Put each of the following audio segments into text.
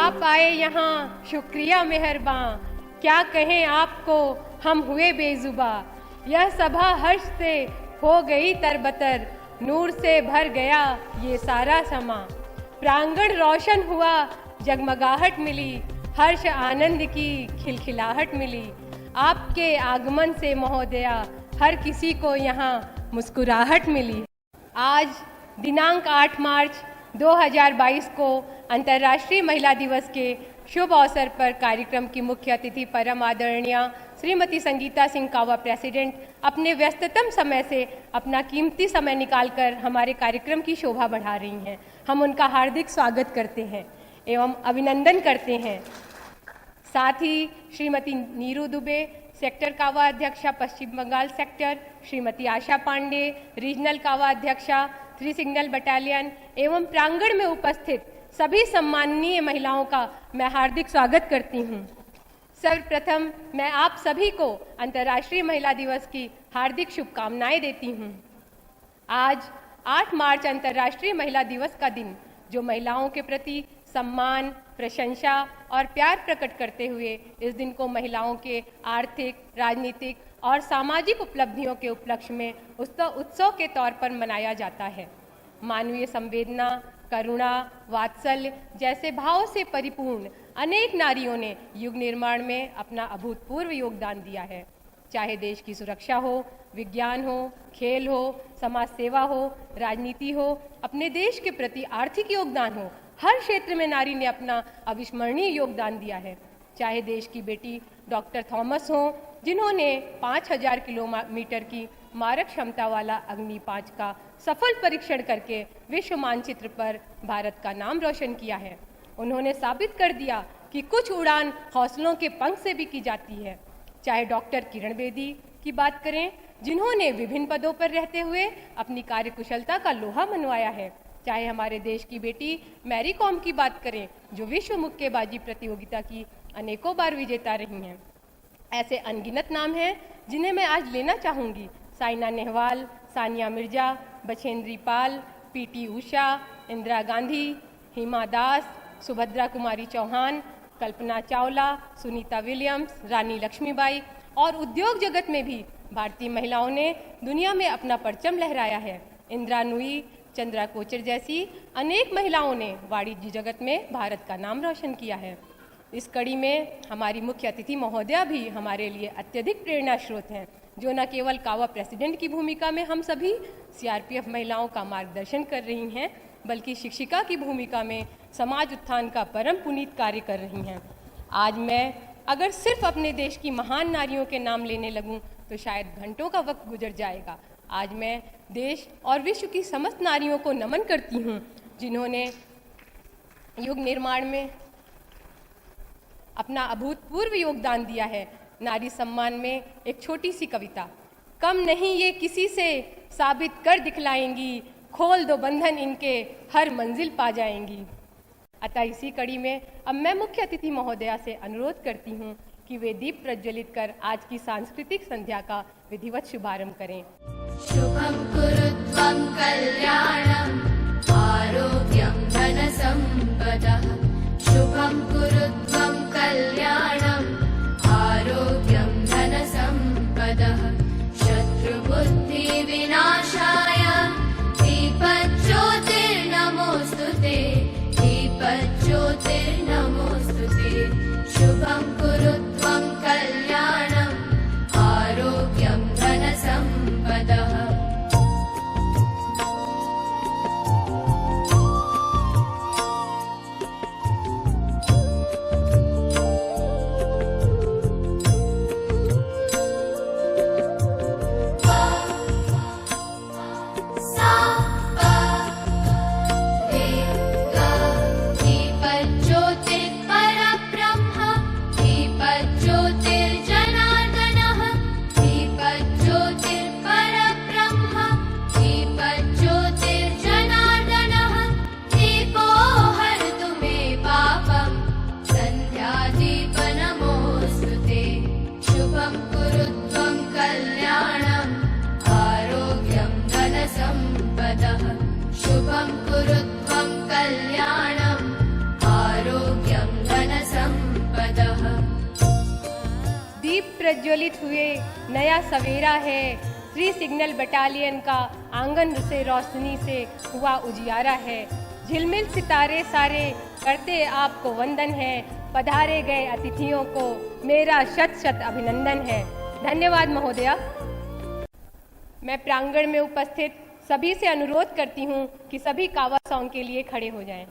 आप आए यहाँ शुक्रिया मेहरबान, क्या कहें आपको हम हुए बेजुबा। यह सभा हर्ष से हो गई तरबतर, नूर से भर गया ये सारा समा। प्रांगण रोशन हुआ, जगमगाहट मिली, हर्ष आनंद की खिलखिलाहट मिली। आपके आगमन से महोदया हर किसी को यहाँ मुस्कुराहट मिली। आज दिनांक 8 मार्च 2022 को अंतर्राष्ट्रीय महिला दिवस के शुभ अवसर पर कार्यक्रम की मुख्य अतिथि परम आदरणीय श्रीमती संगीता सिंह कावा प्रेसिडेंट अपने व्यस्ततम समय से अपना कीमती समय निकालकर हमारे कार्यक्रम की शोभा बढ़ा रही हैं। हम उनका हार्दिक स्वागत करते हैं एवं अभिनंदन करते हैं। साथ ही श्रीमती नीरू दुबे, सेक्टर कावा अध्यक्षा पश्चिम बंगाल सेक्टर, श्रीमती आशा पांडे, रीजनल कावा अध्यक्षा 3 सिग्नल बटालियन एवं प्रांगण में उपस्थित सभी सम्माननीय महिलाओं का मैं हार्दिक स्वागत करती हूँ। सर्वप्रथम मैं आप सभी को अंतर्राष्ट्रीय महिला दिवस की हार्दिक शुभकामनाएं देती हूँ। आज 8 मार्च अंतर्राष्ट्रीय महिला दिवस का दिन, जो महिलाओं के प्रति सम्मान, प्रशंसा और प्यार प्रकट करते हुए इस दिन को महिलाओं के आर्थिक, राजनीतिक और सामाजिक उपलब्धियों के उपलक्ष्य में उत्सव के तौर पर मनाया जाता है। मानवीय संवेदना, करुणा, वात्सल्य जैसे भावों से परिपूर्ण अनेक नारियों ने युग निर्माण में अपना अभूतपूर्व योगदान दिया है। चाहे देश की सुरक्षा हो, विज्ञान हो, खेल हो, समाज सेवा हो, राजनीति हो, अपने देश के प्रति आर्थिक योगदान हो, हर क्षेत्र में नारी ने अपना अविस्मरणीय योगदान दिया है। चाहे देश की बेटी डॉक्टर थॉमस हो, जिन्होंने 5000 किलोमीटर की मारक क्षमता वाला अग्नि 5 का सफल परीक्षण करके विश्व मानचित्र पर भारत का नाम रोशन किया है। उन्होंने साबित कर दिया कि कुछ उड़ान हौसलों के पंख से भी की जाती है। चाहे डॉक्टर किरण बेदी की बात करें, जिन्होंने विभिन्न पदों पर रहते हुए अपनी कार्यकुशलता का लोहा मनवाया है। चाहे हमारे देश की बेटी मैरी कॉम की बात करें, जो विश्व मुक्केबाजी प्रतियोगिता की अनेकों बार विजेता रही हैं। ऐसे अनगिनत नाम हैं जिन्हें मैं आज लेना चाहूँगी। साइना नेहवाल, सानिया मिर्जा, बछेंद्री पाल, पीटी उषा, इंदिरा गांधी, हिमा दास, सुभद्रा कुमारी चौहान, कल्पना चावला, सुनीता विलियम्स, रानी लक्ष्मीबाई और उद्योग जगत में भी भारतीय महिलाओं ने दुनिया में अपना परचम लहराया है। इंदिरा नुई, चंद्रा कोचर जैसी अनेक महिलाओं ने वाणिज्य जगत में भारत का नाम रोशन किया है। इस कड़ी में हमारी मुख्य अतिथि महोदया भी हमारे लिए अत्यधिक प्रेरणा स्रोत हैं, जो न केवल कावा प्रेसिडेंट की भूमिका में हम सभी सीआरपीएफ महिलाओं का मार्गदर्शन कर रही हैं, बल्कि शिक्षिका की भूमिका में समाज उत्थान का परम पुनीत कार्य कर रही हैं। आज मैं अगर सिर्फ अपने देश की महान नारियों के नाम लेने लगूं तो शायद घंटों का वक्त गुजर जाएगा। आज मैं देश और विश्व की समस्त नारियों को नमन करती हूं, जिन्होंने युग निर्माण में अपना अभूतपूर्व योगदान दिया है। नारी सम्मान में एक छोटी सी कविता, कम नहीं ये किसी से साबित कर दिखलाएंगी, खोल दो बंधन इनके हर मंजिल पा जाएंगी। अतः इसी कड़ी में अब मैं मुख्य अतिथि महोदया से अनुरोध करती हूँ कि वे दीप प्रज्वलित कर आज की सांस्कृतिक संध्या का विधिवत शुभारंभ करें। शुभं कुरुत्वं कल्याणं आरोग्यं धनसम्पदः। शुभं कुरुत्वं कल्याणं आरोग्यं धनसम्पदः। शत्रुबुद्धि विनाशाय दीपज्योतिर्नमोस्तुते, दीपज्योतिर्नमोस्तुते। शुभं कुरुत्वं कल्याणं आरोग्यं धनसम्पदः। प्रज्वलित हुए नया सवेरा है। श्री सिग्नल बटालियन का आंगन से रोशनी से हुआ उजियारा है। झिलमिल सितारे सारे करते आपको वंदन है। पधारे गए अतिथियों को मेरा शत शत अभिनंदन है। धन्यवाद महोदया। मैं प्रांगण में उपस्थित सभी से अनुरोध करती हूँ कि सभी कावा सॉन्ग के लिए खड़े हो जाएं।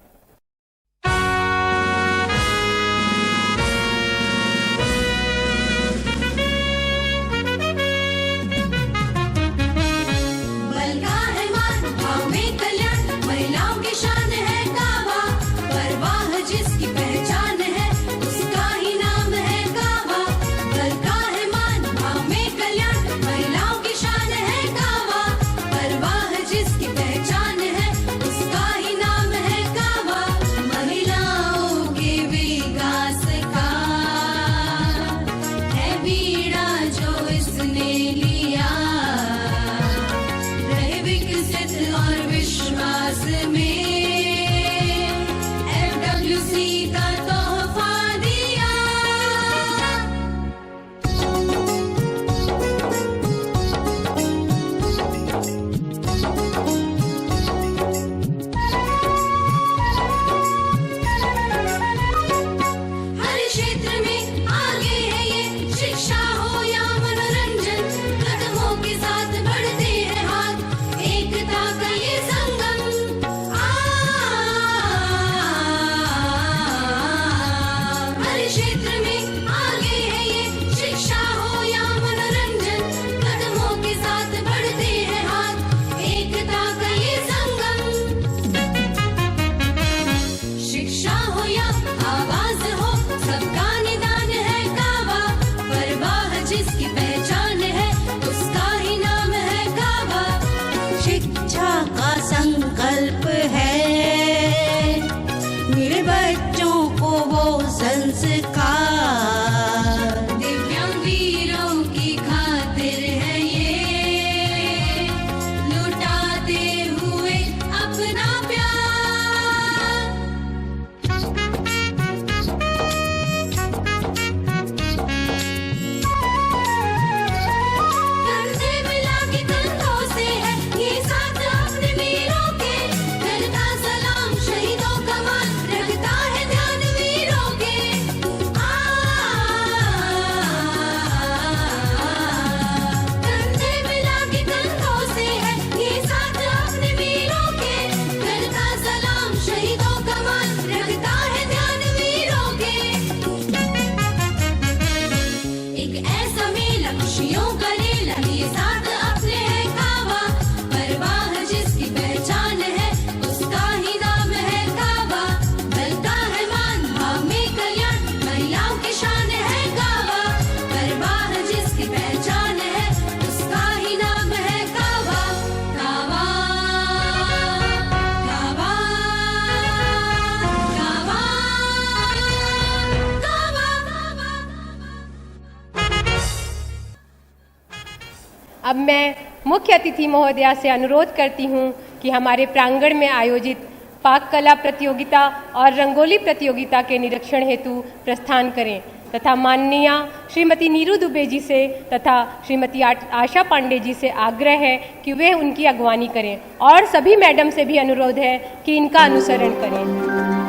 अब मैं मुख्य अतिथि महोदया से अनुरोध करती हूँ कि हमारे प्रांगण में आयोजित पाक कला प्रतियोगिता और रंगोली प्रतियोगिता के निरीक्षण हेतु प्रस्थान करें तथा माननीय श्रीमती नीरू दुबे जी से तथा श्रीमती आशा पांडे जी से आग्रह है कि वे उनकी अगवानी करें और सभी मैडम से भी अनुरोध है कि इनका अनुसरण करें।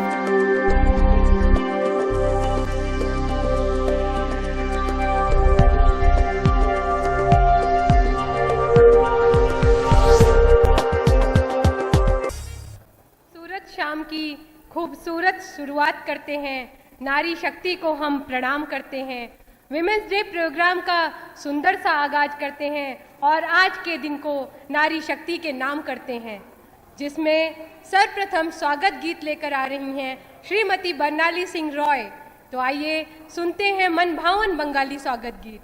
शाम की खूबसूरत शुरुआत करते हैं। नारी शक्ति को हम प्रणाम करते हैं। विमेंस डे प्रोग्राम का सुंदर सा आगाज करते हैं और आज के दिन को नारी शक्ति के नाम करते हैं, जिसमें सर्वप्रथम स्वागत गीत लेकर आ रही हैं श्रीमती बर्नाली सिंह रॉय। तो आइए सुनते हैं मन भावन बंगाली स्वागत गीत।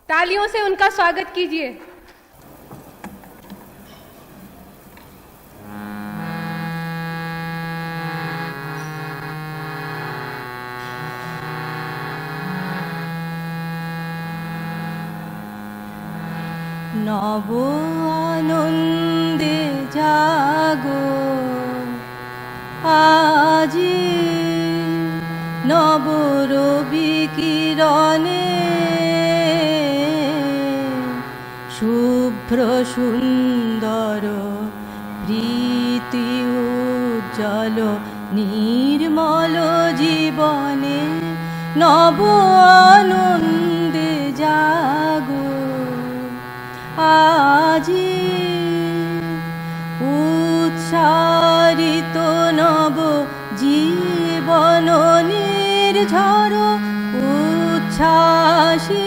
तालियों से उनका स्वागत कीजिए। নব আনন্দে জাগো আজি, নব রবি কিরণে শুভ্র সুন্দর প্রীতি উজ্জ্বল নির্মল জীবনে নব আনন্দে জাগো আজি উৎসারিত নব জীবন নির্ঝর উচ্ছ্বাসিত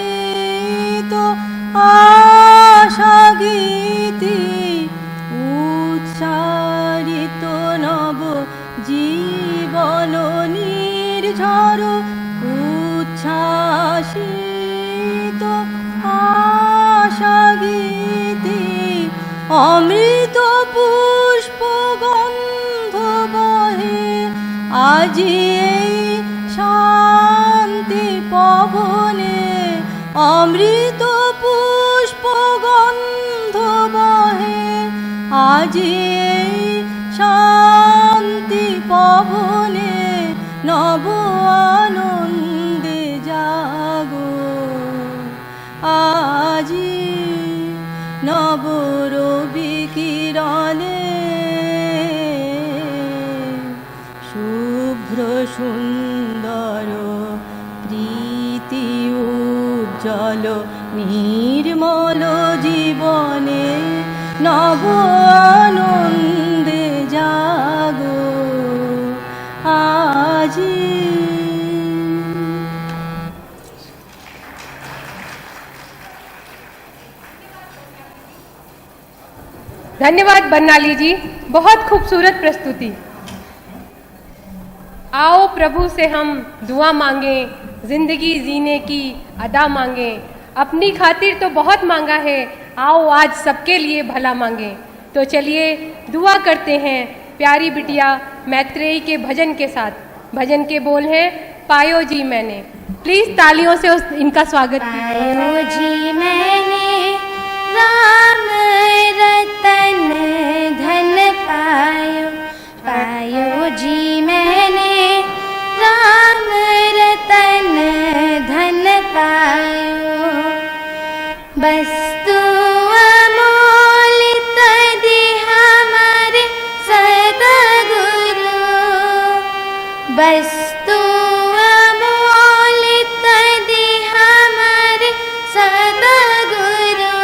আশা গীতি উচ্চারিত নব জীবন নির্ঝর উচ্ছ্বাসিত আশা গীতি অমৃত পুষ্প গন্ধ বহে আজি এই শান্তি পবনে অমৃত পুষ্প গন্ধ বহে আজি এই শান্তি পবনে নব আনন্দে জাগো আজি নব রবি কিরণে শুভ্র সুন্দর প্রীতি উজ্জ্বল নির্মল জীবনে নব আনন্দে জাগো আজি। धन्यवाद बन्नाली जी, बहुत खूबसूरत प्रस्तुति। आओ प्रभु से हम दुआ मांगे, जिंदगी जीने की अदा मांगे। अपनी खातिर तो बहुत मांगा है, आओ आज सबके लिए भला मांगे। तो चलिए दुआ करते हैं प्यारी बिटिया मैत्रेयी के भजन के साथ। भजन के बोल हैं पायो जी मैंने। प्लीज तालियों से इनका स्वागत कीजिए। पायो जी मैंने राम रतन धन पायो, पायो जी मैंने राम रतन धन पायो। वस्तु अमोलित दी हमारे सद्गुरु, वस्तु अमोलित दी हमारे सद्गुरु।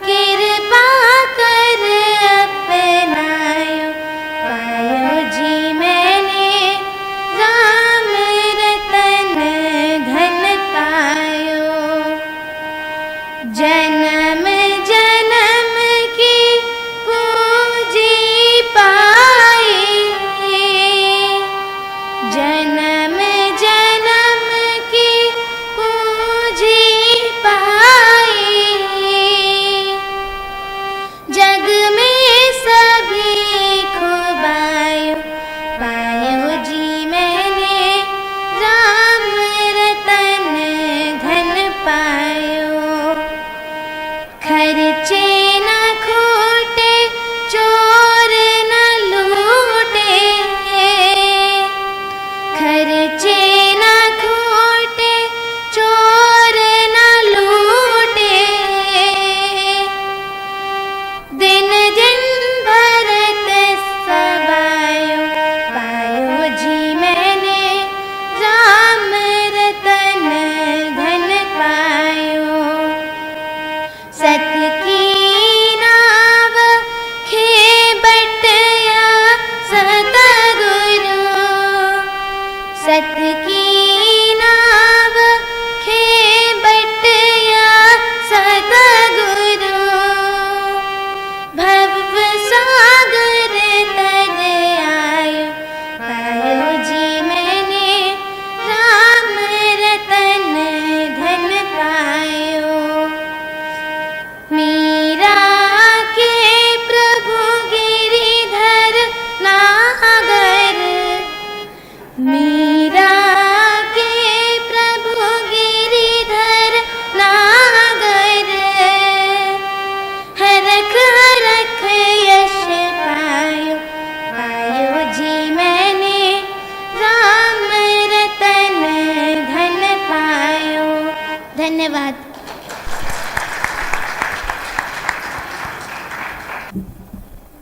कृपा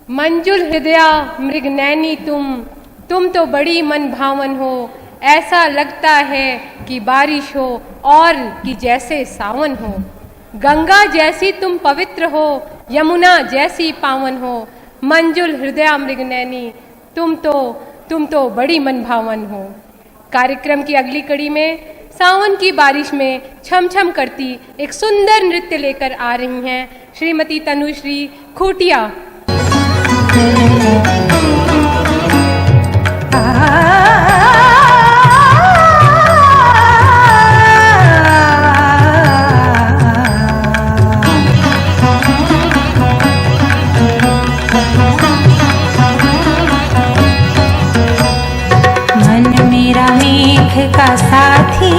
मंजुल हृदया मृग नैनी तुम तो बड़ी मन भावन हो। ऐसा लगता है कि बारिश हो और कि जैसे सावन हो। गंगा जैसी तुम पवित्र हो, यमुना जैसी पावन हो। मंजुल हृदया मृग नैनी तुम तो बड़ी मन भावन हो। कार्यक्रम की अगली कड़ी में सावन की बारिश में छम छम करती एक सुंदर नृत्य लेकर आ रही हैं श्रीमती तनुश्री खूटिया। का साथी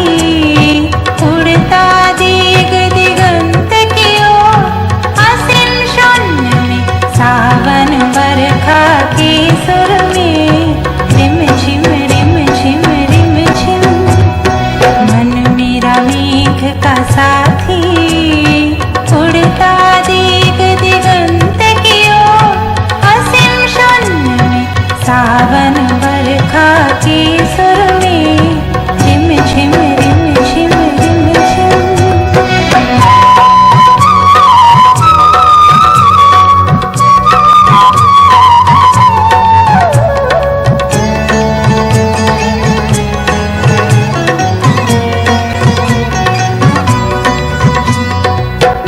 उड़ता दिग दिगंत की ओर, असीम शून्य में सावन बरखा के सुर में रिम झिम रिम झिम रिम झिम। मन मेरा मेघ का साथी उड़ता दिग दिगंत की ओर, असीम शून्य में सावन बरखा के सुर में झिम रिम झिम रिम झिम।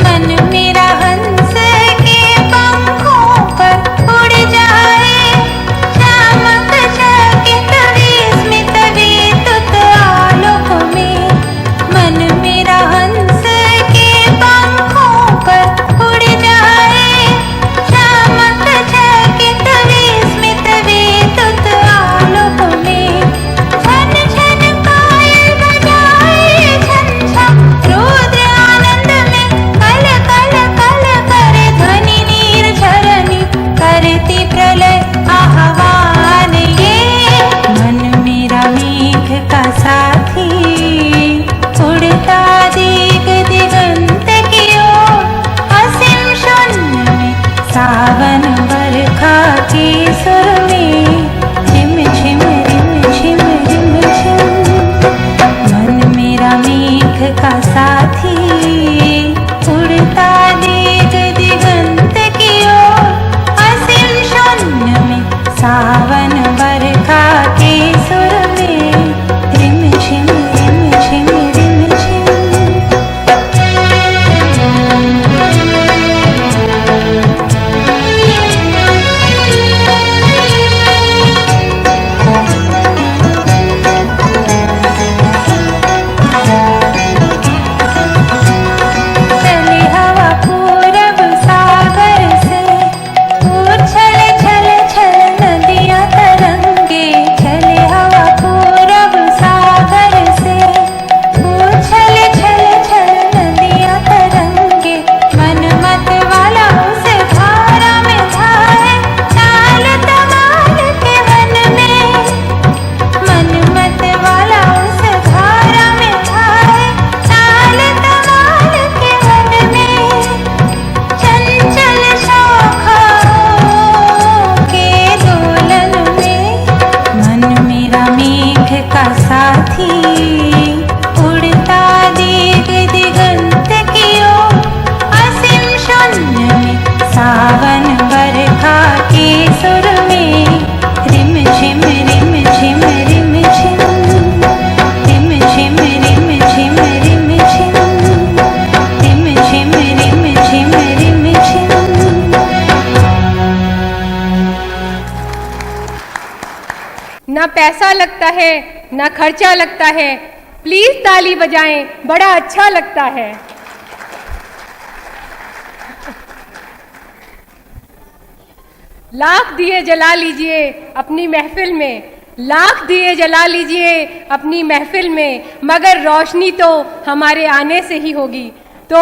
मन मेरा हंस के पंखों पर उड़ जाए, चमक चकित विस्मित विद्युत आलोक में। मन मेरा हंस के पंखों पर उड़ जाए, चमक चकित विस्मित विद्युत आलोक में। झन झन पायल बजाए झन झन, रुद्र आनंद में कल कल कल करे ध्वनि नीर झरनी, करती प्रलय आह्वान ये। मन मेरा मेघ का साथी उड़ता दिग दिगंत की ओर, असीम शून्य में सावन बरखा के सुर में झिम झिम रिम झिम रिम झिम। मन मेरा मेघ का साथी उड़ता दिग दिगंत की ओर, असीम शून्य में सावन बरखा के सुर में रिम झिम रिम झिम रिम झिम। चली हवा पूरब सागर से, उछल छल छल नदियां तरंगे। चले हवा पूरब सागर से, उछल छल छल नदियां तरंगे। मन मत वाला उस धारा में धाए, ताल तमाल के वन में। मन मत वाला उस धारा में धाए, ताल तमाल के वन में। चंचल शाखाओं के दोलन में मन मेरा मेघ का साथी उड़ता दिग दिगंत की ओर, असीम शून्य में सावन बरखा के सुर में रिम झिम रिम झिम रिम झिम। रिम झिम रिम झिम रिम झिम। रिम झिम रिम झिम रिम झिम। ना पैसा लगता है ना खर्चा लगता है, प्लीज ताली बजाएं, बड़ा अच्छा लगता है। लाख दिए जला लीजिए अपनी महफिल में, लाख दिए जला लीजिए अपनी महफिल में, मगर रोशनी तो हमारे आने से ही होगी। तो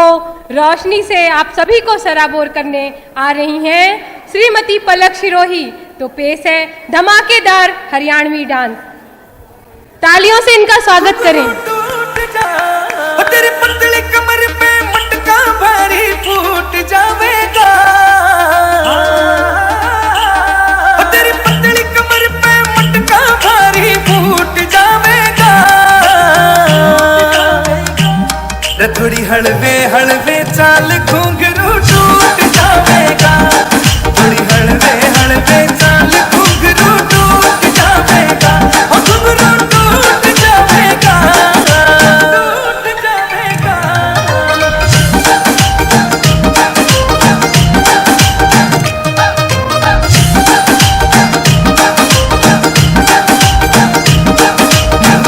रोशनी से आप सभी को सराबोर करने आ रही हैं श्रीमती पलक शिरोही। तो पेश है धमाकेदार हरियाणवी डांस। तालियों से इनका स्वागत करें। तेरे पतले कमर पे मटका भारी फूट जावेगा। हलवे हलवे चाल घुंघरू टूट जावेगा, थोड़ी हलवे हलवे चाल घुंघरू टूट जावेगा, घुंघरू टूट जावेगा, टूट जावेगा।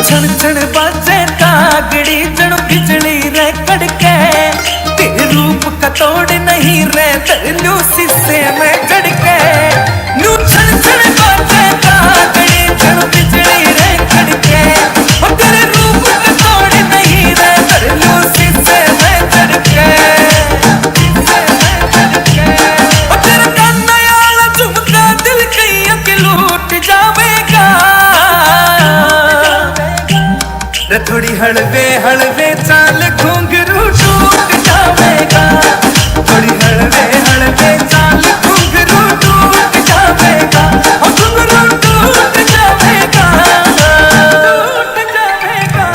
छण छण बाजे कागड़ी जणु बिजली रे कड़के, तेरे रूप का तोड़ नहीं रे तरलू शीशे में कड़के। नू छण छण बाजे कागड़ी जणु बिजली रे कड़के, और तेरे रूप का तोड़ नहीं रे तरलू शीशे में कड़के, और तेरा काना वाला झुमका दिल कईयों के लूट जावेगा। थोड़ी हलवे हलवे चाल घुंघरू टूट जावेगा, थोड़ी हलवे हलवे चाल घुंघरू टूट जावेगा, घुंघरू टूट जावेगा, टूट जावेगा।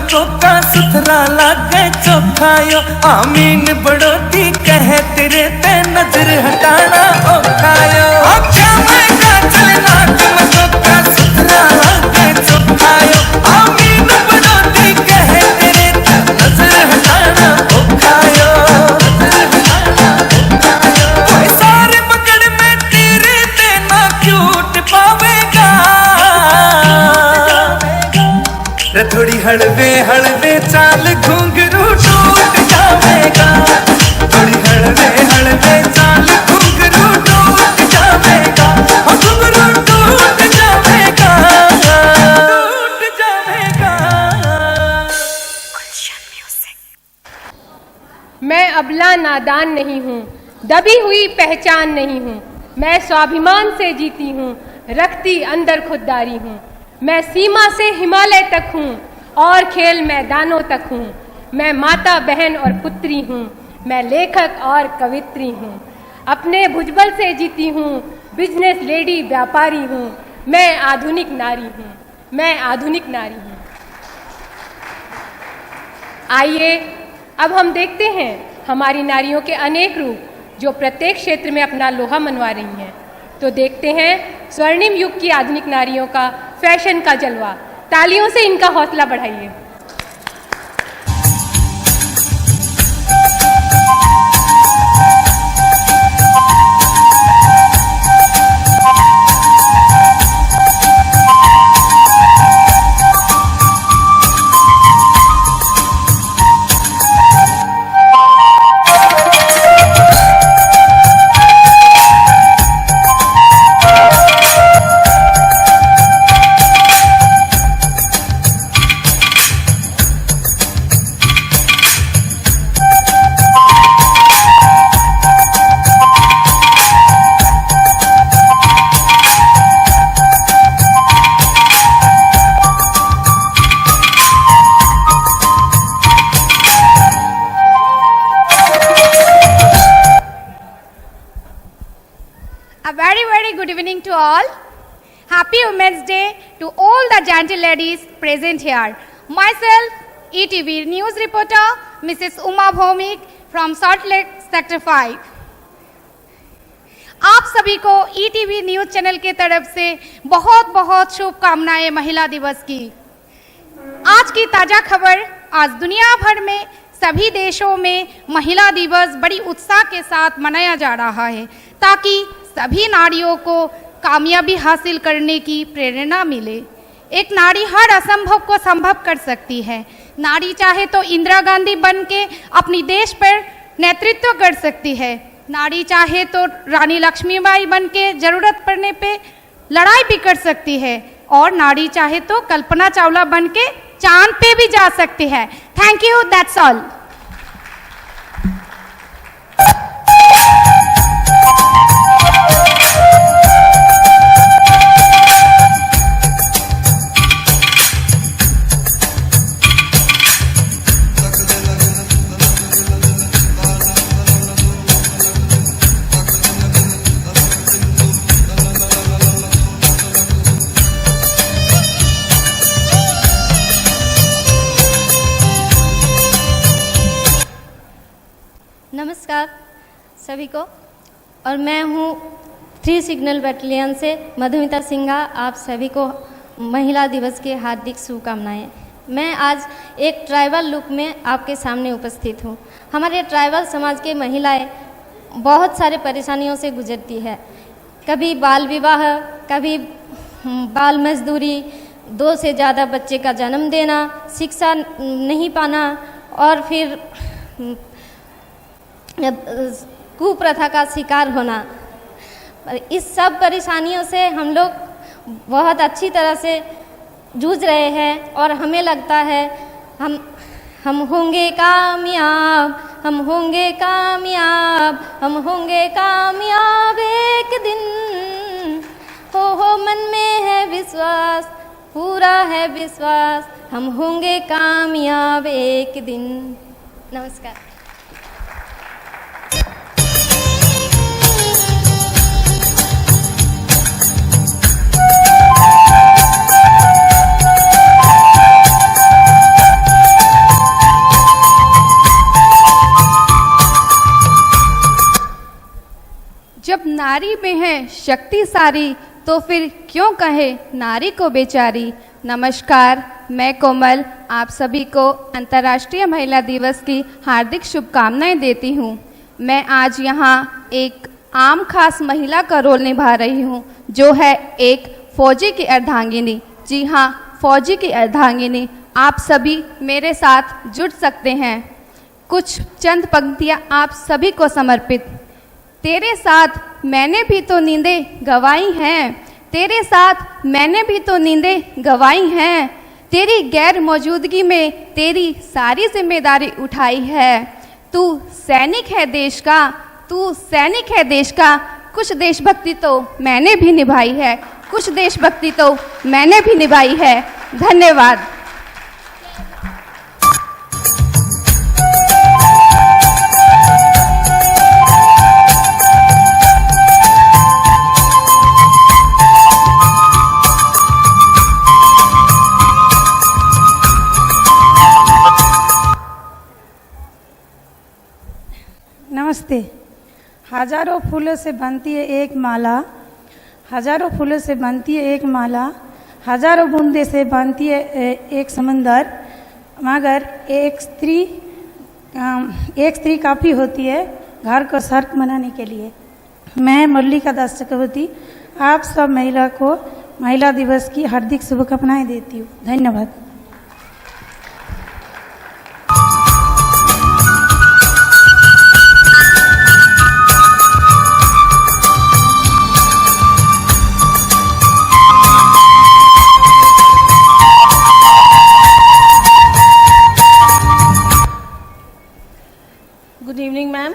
चोखा सुथरा लागे चोखायो, आमीन बड़ोती कहे तेरे पे नजर हटाना औखायो। आख्या में काजल नाक में चोखा सुथरा लागे चोखायो, आमीन बड़ोती कहे तेरे पे नजर हटाना औखायो। कोई सारे पकड़ में तेरे ते ना क्यूट पावेगा, थोड़ी हलवे हलवे चाल घुंघरू टूट जावेगा, थोड़ी हलवे हलवे चाल घुंघरू टूट जावेगा, घुंघरू टूट जावेगा, टूट जावेगा। मैं अबला नादान नहीं हूँ, दबी हुई पहचान नहीं हूँ, मैं स्वाभिमान से जीती हूँ, रखती अंदर खुददारी हूँ। मैं सीमा से हिमालय तक हूँ और खेल मैदानों तक हूँ। मैं माता बहन और पुत्री हूँ, मैं लेखक और कवित्री हूँ। अपने भुजबल से जीती हूँ, बिजनेस लेडी व्यापारी हूँ। मैं आधुनिक नारी हूँ, मैं आधुनिक नारी हूँ। आइए अब हम देखते हैं हमारी नारियों के अनेक रूप जो प्रत्येक क्षेत्र में अपना लोहा मनवा रही हैं। तो देखते हैं स्वर्णिम युग की आधुनिक नारियों का फैशन का जलवा। तालियों से इनका हौसला बढ़ाइए। Good evening to all. Happy Women's Day to all the gentle ladies present here. Myself, ETV News reporter, Mrs. Uma Bhomik from Salt Lake Sector 5. आप सभी को ETV न्यूज चैनल के तरफ से बहुत बहुत शुभकामनाएं महिला दिवस की। आज की ताज़ा खबर, आज दुनिया भर में सभी देशों में महिला दिवस बड़ी उत्साह के साथ मनाया जा रहा है ताकि सभी नारियों को कामयाबी हासिल करने की प्रेरणा मिले। एक नारी हर असंभव को संभव कर सकती है। नारी चाहे तो इंदिरा गांधी बन के अपनी देश पर नेतृत्व कर सकती है। नारी चाहे तो रानी लक्ष्मीबाई बन के जरूरत पड़ने पे लड़ाई भी कर सकती है, और नारी चाहे तो कल्पना चावला बन के चांद पे भी जा सकती है। Thank you, that's all. सभी को। और मैं हूँ 3 सिग्नल बटालियन से मधुमिता सिंघा। आप सभी को महिला दिवस की हार्दिक शुभकामनाएं। मैं आज एक ट्राइबल लुक में आपके सामने उपस्थित हूँ। हमारे ट्राइबल समाज के महिलाएं बहुत सारे परेशानियों से गुजरती है। कभी बाल विवाह, कभी बाल मजदूरी, 2 से ज़्यादा बच्चे का जन्म देना, शिक्षा नहीं पाना और फिर कुप्रथा का शिकार होना। इस सब परेशानियों से हम लोग बहुत अच्छी तरह से जूझ रहे हैं और हमें लगता है हम होंगे कामयाब, हम होंगे कामयाब, हम होंगे कामयाब एक दिन। हो मन में है विश्वास, पूरा है विश्वास, हम होंगे कामयाब एक दिन। नमस्कार। जब नारी में है शक्ति सारी, तो फिर क्यों कहे नारी को बेचारी। नमस्कार, मैं कोमल आप सभी को अंतर्राष्ट्रीय महिला दिवस की हार्दिक शुभकामनाएं देती हूँ। मैं आज यहाँ एक आम खास महिला का रोल निभा रही हूँ, जो है एक फौजी की अर्धांगिनी। जी हाँ, फौजी की अर्धांगिनी। आप सभी मेरे साथ जुड़ सकते हैं। कुछ चंद पंक्तियाँ आप सभी को समर्पित। तेरे साथ मैंने भी तो नींदें गवाई हैं, तेरे साथ मैंने भी तो नींदें गवाई हैं, तेरी गैर मौजूदगी में तेरी सारी जिम्मेदारी उठाई है। तू सैनिक है देश का, तू सैनिक है देश का, कुछ देशभक्ति तो मैंने भी निभाई है, कुछ देशभक्ति तो मैंने भी निभाई है। धन्यवाद। नमस्ते। हजारों फूलों से बनती है एक माला, हजारों फूलों से बनती है एक माला, हजारों बूंदे से बनती है एक समंदर, मगर एक स्त्री काफ़ी होती है घर को स्वर्ग बनाने के लिए। मैं मल्लिका दास चक्रवर्ती आप सब महिला को महिला दिवस की हार्दिक शुभकामनाएं देती हूँ। धन्यवाद। Good evening ma'am.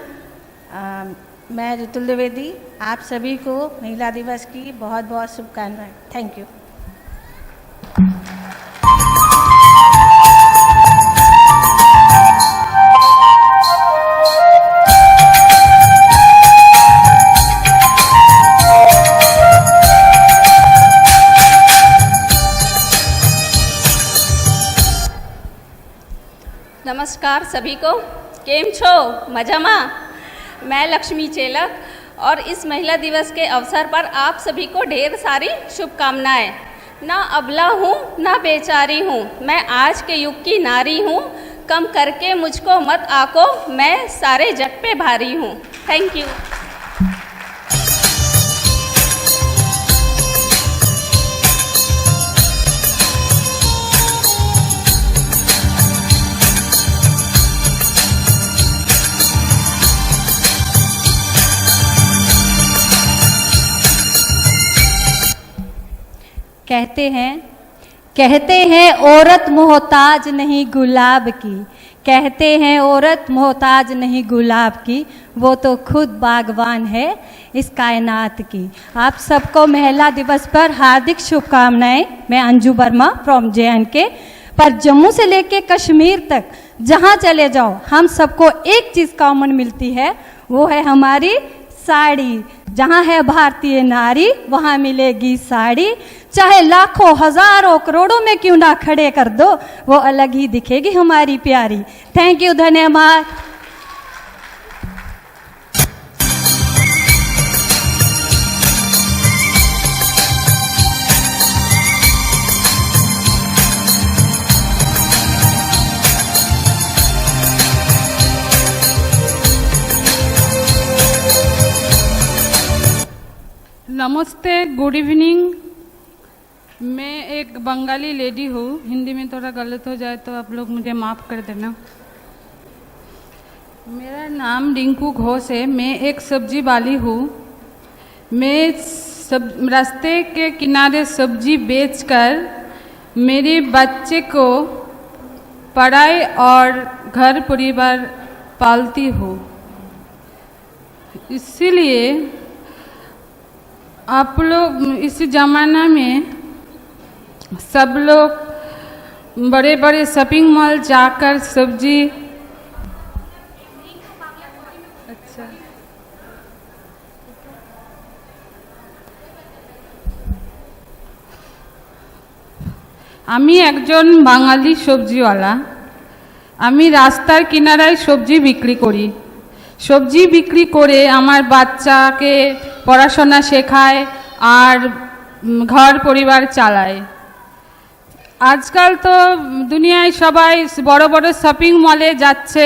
मैं ऋतुल द्विवेदी आप सभी को महिला दिवस की बहुत बहुत शुभकामनाएं। Thank you. नमस्कार सभी को। केम छो मजामा। मैं लक्ष्मी चेलक और इस महिला दिवस के अवसर पर आप सभी को ढेर सारी शुभकामनाएं। ना अबला हूँ ना बेचारी हूँ, मैं आज के युग की नारी हूँ, कम करके मुझको मत आको, मैं सारे जग पे भारी हूँ। Thank you. कहते हैं औरत मोहताज नहीं गुलाब की, कहते हैं औरत मोहताज नहीं गुलाब की, वो तो खुद बागवान है इस कायनात की। आप सबको महिला दिवस पर हार्दिक शुभकामनाएं। मैं अंजू वर्मा फ्रॉम JNK। पर जम्मू से लेके कश्मीर तक जहाँ चले जाओ हम सबको एक चीज़ कॉमन मिलती है, वो है हमारी साड़ी। जहाँ है भारतीय नारी वहाँ मिलेगी साड़ी, चाहे लाखों हजारों करोड़ों में क्यों ना खड़े कर दो, वो अलग ही दिखेगी हमारी प्यारी। थैंक यू, धन्यवाद। नमस्ते, गुड इवनिंग। मैं एक बंगाली लेडी हूँ, हिंदी में थोड़ा गलत हो जाए तो आप लोग मुझे माफ़ कर देना। मेरा नाम रिंकू घोष है, मैं एक सब्जी वाली हूँ। मैं रास्ते के किनारे सब्जी बेचकर मेरे बच्चे को पढ़ाई और घर परिवार पालती हूँ। इसीलिए आप लोग इस ज़माना में सब लोग बड़े बड़े शॉपिंग मॉल जाकर सब्जी अच्छा আমি একজন বাঙালি সবজিওয়ালা। আমি রাস্তার কিনারায় সবজি বিক্রি করি। সবজি বিক্রি করে আমার বাচ্চাকে পড়াশোনা শেখায় আর ঘর পরিবার চালায়। আজকাল তো দুনিয়ায় সবাই বড় বড় শপিং মলে যাচ্ছে,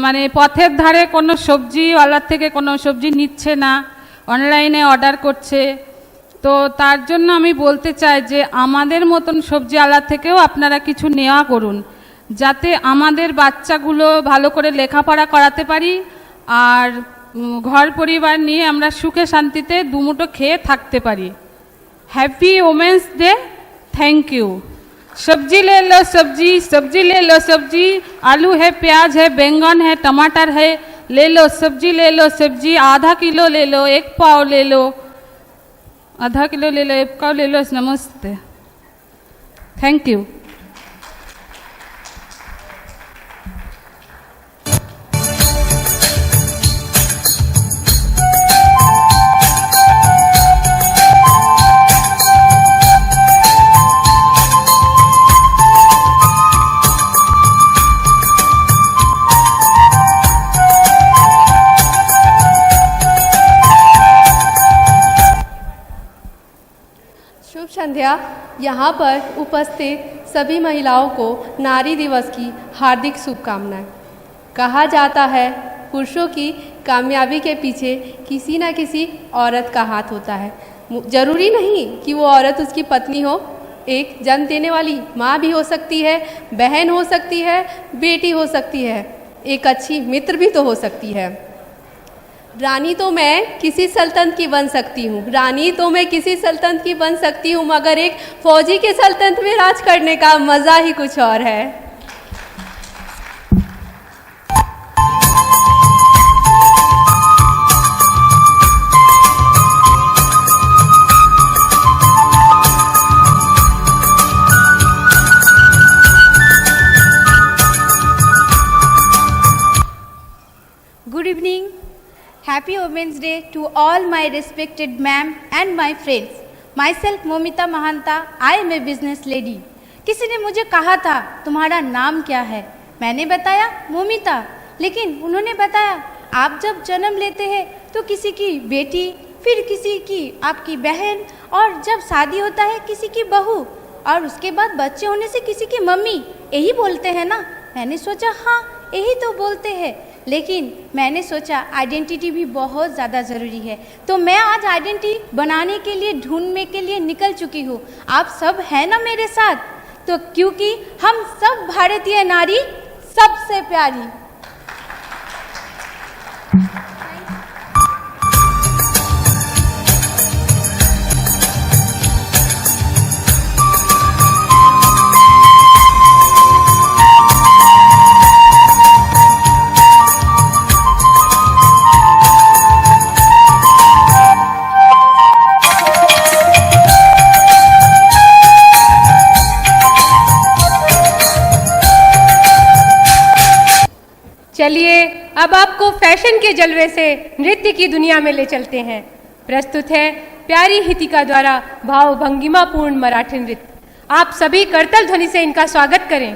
মানে পথের ধারে কোনো সবজিওয়ালার থেকে কোনো সবজি নিচ্ছে না, অনলাইনে অর্ডার করছে। তো তার জন্য আমি বলতে চাই যে আমাদের মতন সবজিওয়ালা থেকেও আপনারা কিছু নেওয়া করুন, যাতে আমাদের বাচ্চাগুলো ভালো করে লেখাপড়া করাতে পারি আর ঘর পরিবার নিয়ে আমরা সুখে শান্তিতে দুমুঠো খেয়ে থাকতে পারি। Happy women's day. Thank you. सब्जी ले लो सब्जी, सब्जी ले लो सब्जी, आलू है, प्याज है, बैंगन है, टमाटर है, ले लो सब्जी, ले लो सब्जी। आधा किलो ले लो, एक पाव ले लो, आधा किलो ले लो, एक पाव ले लो। नमस्ते, थैंक यू। शुभ संध्या। यहाँ पर उपस्थित सभी महिलाओं को नारी दिवस की हार्दिक शुभकामनाएं। कहा जाता है पुरुषों की कामयाबी के पीछे किसी न किसी औरत का हाथ होता है। जरूरी नहीं कि वो औरत उसकी पत्नी हो, एक जन्म देने वाली माँ भी हो सकती है, बहन हो सकती है, बेटी हो सकती है, एक अच्छी मित्र भी तो हो सकती है। रानी तो मैं किसी सल्तनत की बन सकती हूँ, रानी तो मैं किसी सल्तनत की बन सकती हूँ, मगर एक फौजी के सल्तनत में राज करने का मज़ा ही कुछ और है। Good evening. Happy Women's Day to all my respected ma'am and my friends. Myself Momita Mahanta, I am a business lady. किसी ने मुझे कहा था तुम्हारा नाम क्या है, मैंने बताया मोमिता, लेकिन उन्होंने बताया आप जब जन्म लेते हैं तो किसी की बेटी, फिर किसी की आपकी बहन, और जब शादी होता है किसी की बहू, और उसके बाद बच्चे होने से किसी की मम्मी, यही बोलते हैं ना। मैंने सोचा हाँ यही तो बोलते हैं, लेकिन मैंने सोचा आइडेंटिटी भी बहुत ज़्यादा ज़रूरी है, तो मैं आज आइडेंटिटी बनाने के लिए, ढूंढने के लिए निकल चुकी हूँ। आप सब हैं ना मेरे साथ? तो क्योंकि हम सब भारतीय नारी सबसे प्यारी। चलिए अब आपको फैशन के जलवे से नृत्य की दुनिया में ले चलते हैं। प्रस्तुत है प्यारी हितिका द्वारा भाव भंगिमा पूर्ण मराठी नृत्य। आप सभी करतल ध्वनि से इनका स्वागत करें।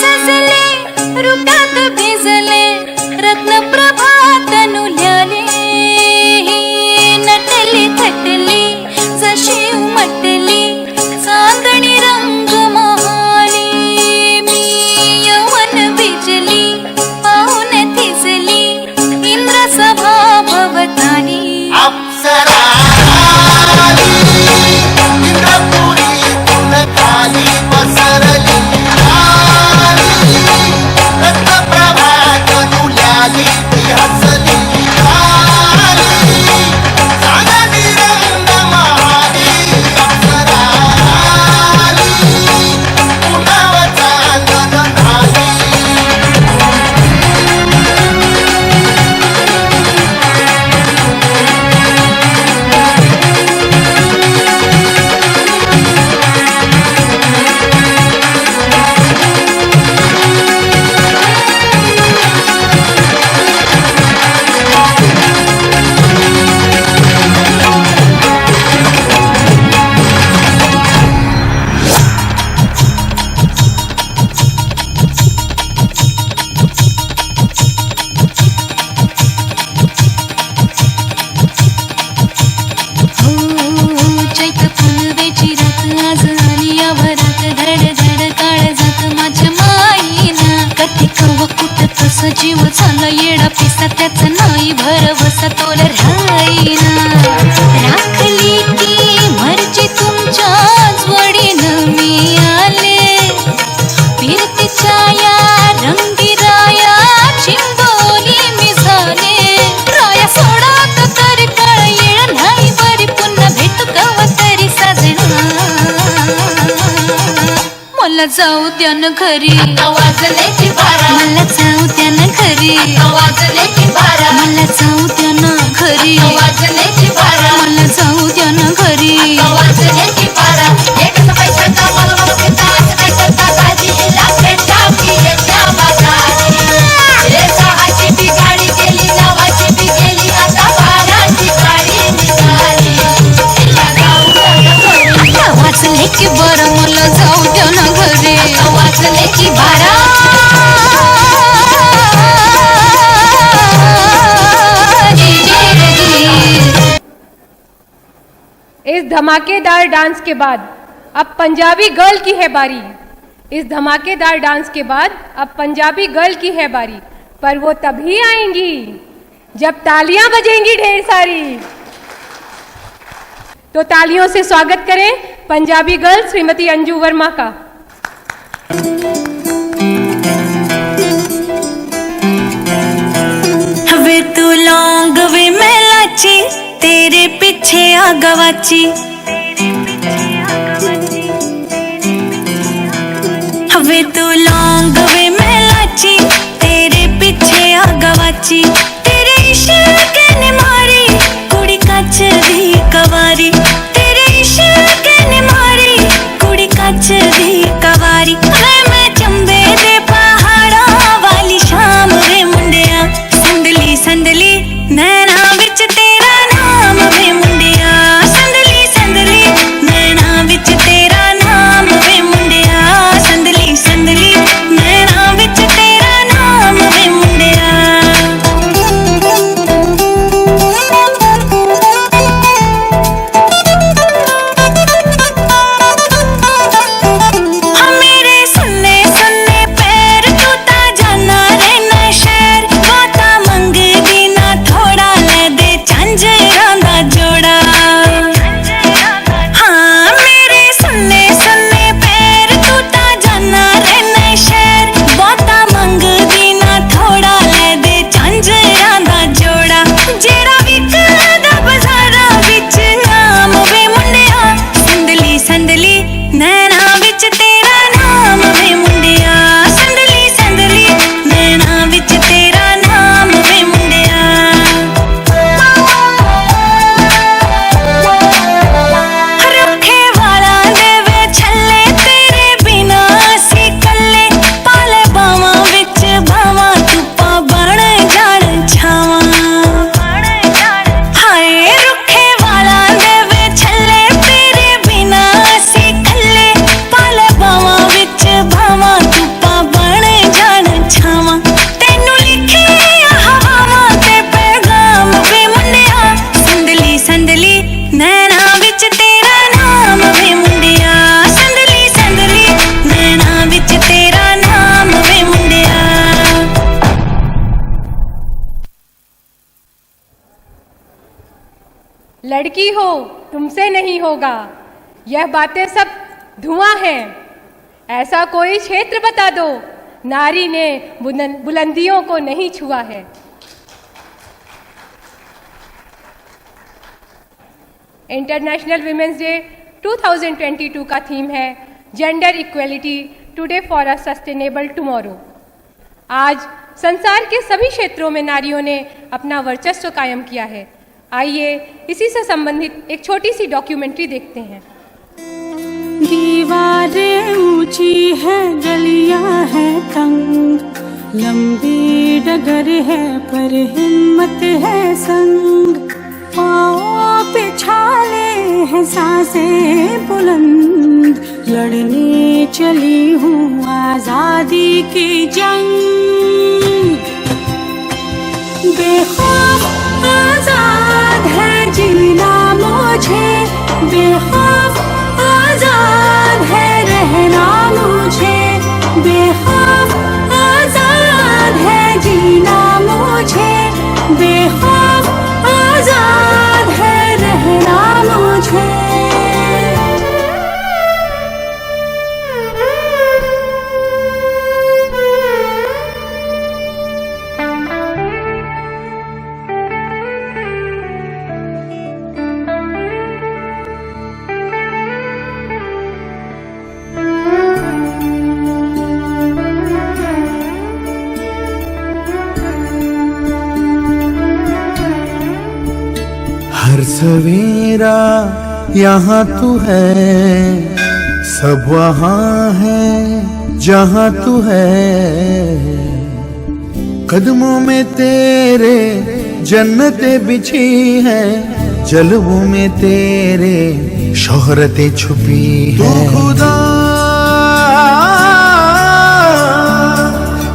सजले रुटात भिजले रत्न प्रभात नुल्याले नटली थटली जशी उमटली चांदणी रंग महाली मी यवन बिजली पाहून थिजली इंद्र सभा भवतानी अप्सरा इंद्रपुरी पुलकाली पसरली रत्नप्रभा तनुल्याली ती हसली चांदणी रंग महाली अप्सरा पुनव चांदन झाली चैत फुलवेची रात आज आली या भरात धड धड काळ जात माझ्या माईना कधी कव कुठ तस जीव झाला येडा पिसा त्याच नाही भरवसा तोल राहीना राखली की मर्जी तुमच्याच वडीनं मी आले फिरतीच्या या रंगीराया चिंबोली मी झाले राया सोडात तर कळ येळ नाही बरी पुन्हा भेटू कवा तरी साजना मला जाऊ द्या न घरी वाजले की बारा मला जाऊ द्या न घरी वाजले की बारा मला जाऊ द्या न घरी वाजले की बारा मला जाऊ द्या न घरी वाजले की बारा एक पैसा कामाला बघता काय करता काळजीला भेटा की येत्या बाजारी रे सहाची बी गाडी गेली नवाची बी गेली आता बाराची गाडी निघाली वाजले की बारा मला जाऊ द्या न घरी वाजले की बारा इस धमाकेदार डांस के बाद अब पंजाबी गर्ल की है बारी। इस धमाकेदार डांस के बाद अब पंजाबी गर्ल की है बारी, पर वो तभी आएंगी जब तालियां बजेंगी ढेर सारी। तो तालियों से स्वागत करें पंजाबी गर्ल श्रीमती अंजू वर्मा का। वे तू लौंग वे मैं लाची तेरे पीछे आ गवाची वे तू लौंग वे मैं लाची तेरे पीछे आ गवाची तेरे इश्क ने मारी कुड़ी कच दी कवारी तेरे इश्क ने मारी कुड़ी कच दी कवारी मैं चंबे दे पहाड़ा वाली शाम वे मुंडिया संदली संदली नैना विच तेरा नाम वे मुंडिया संदली संदली नैना विच तेरा नाम वे मुंडिया संदली संदली नैना विच तेरा नाम वे मुंडिया मेरे सुन्ने सुन्ने पैर तू ता जाना रहना शहर बाता मंगदी ना थोड़ा ले दे झंझरां दा जोड़ा हाँ मेरे सुन्ने सुन्ने पैर तू ता जाना रहना शहर बाता मंगदी ना थोड़ा ले दे झंझरां दा जोड़ा जेड़ा विकदा बाजारा विच नाम वे मुंडिया संदली संदली नैना विच तेरा नाम वे मुंडिया संदली संदली नैना विच तेरा नाम वे मुंडिया रखे वाला देवे छल्ले तेरे बिना सी कल्ले पाले बावां विच बावां धुप्पा बण जाण छावां हाय रुखे वाला देवे छल्ले तेरे बिना सी कल्ले पाले लड़की हो तुमसे नहीं होगा, यह बातें सब धुआं हैं। ऐसा कोई क्षेत्र बता दो, नारी ने बुलंदियों को नहीं छुआ है। इंटरनेशनल विमेंस डे 2022 का थीम है gender equality today for a sustainable tomorrow. आज संसार के सभी क्षेत्रों में नारियों ने अपना वर्चस्व कायम किया है। आइए इसी से संबंधित एक छोटी सी डॉक्यूमेंट्री देखते हैं। दीवारें ऊंची है, गलियां हैं तंग, लंबी डगर है पर हिम्मत है संग, पाँव पे छाले हैं सांसें बुलंद, लड़ने चली हूँ आजादी की जंग। बेखौफ आजाद है जीना मुझे, बेखौफ आजाद है रहना मुझे, बेखौफ आजाद है जीना मुझे, बेखौफ आजाद है रहना मुझे। हर सवेरा यहाँ तू है, सब वहाँ है जहाँ तू है, कदमों में तेरे जन्नतें बिछी है, जलवों में तेरे शोहरतें छुपी है। तू खुदा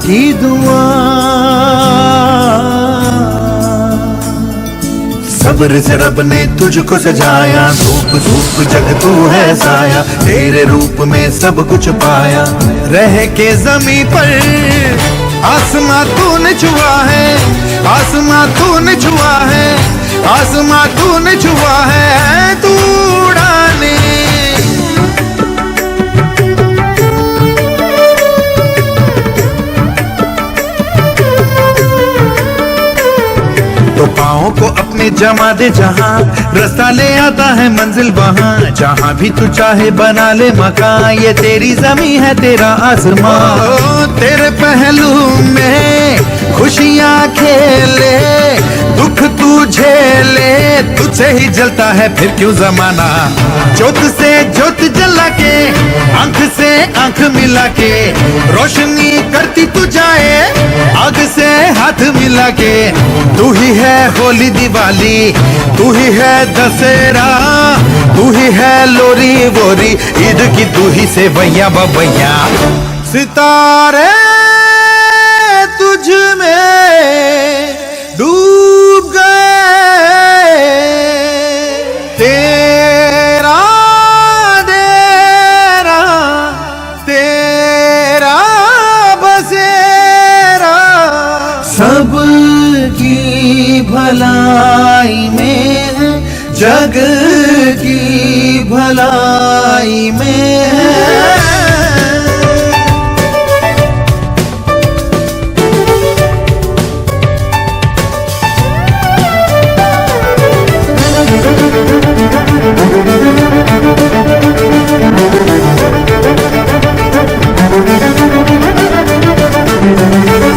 की दुआ, सब्र से रब ने तुझको सजाया, धूप धूप जग तू है साया, तेरे रूप में सब कुछ पाया। रह के जमी पर आसमां तूने छुआ है, आसमां तूने छुआ है, आसमां तूने छुआ है, तू उड़ाने तो पाँव को अपने जमा दे जहाँ, रास्ता ले आता है मंजिल वहाँ, जहाँ भी तू चाहे बना ले मकान, ये तेरी जमी है तेरा आसमां। तेरे पहलू में खुशियाँ खेले, दुख तू झेले, तुझसे ही जलता है फिर क्यों जमाना। ज्योत से ज्योत जला के, आंख से आंख मिला के, रोशनी करती तू जाए, आग से हाथ मिला के। तू ही है होली दिवाली, तू ही है दशहरा, तू ही है लोरी वोरी, ईद की तू ही से भैया बबैया। सितारे तुझ में डूब गए, तेरा डेरा तेरा बसेरा, सब की भलाई में है, जग की भलाई में है।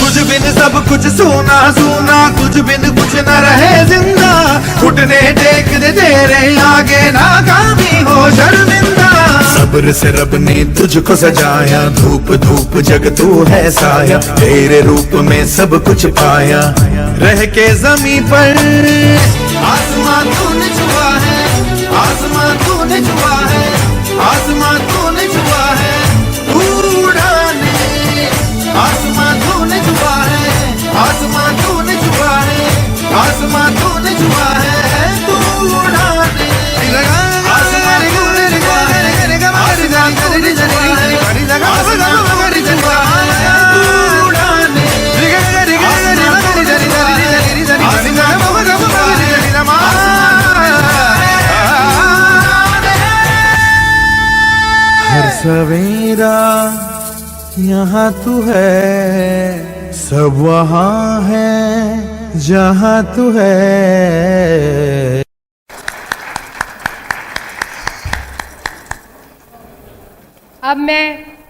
तुझ बिन सब कुछ सोना सोना, तुझ बिन कुछ न रहे जिंदा, घुटने टेक दे तेरे आगे नाकामी हो शर्मिंदा। सब्र से रब ने तुझको सजाया, धूप धूप जग तू है साया, तेरे रूप में सब कुछ पाया। रह के जमी पर आसमां तूने छुआ है, आसमां तूने छुआ है, आसमां तूने छुआ है, उड़ाने आसमां तूने छुआ है, आसमां तूने छुआ है, आसमां तूने छुआ है, तू उड़ाने आसमां तूने छुआ है, आसमां तूने छुआ है, आसमां तूने छुआ है, तू उड़ाने आसमां तूने छुआ है, आसमां तूने छुआ है, सवेरा यहाँ तू है, सब वहाँ है जहाँ तू है। अब मैं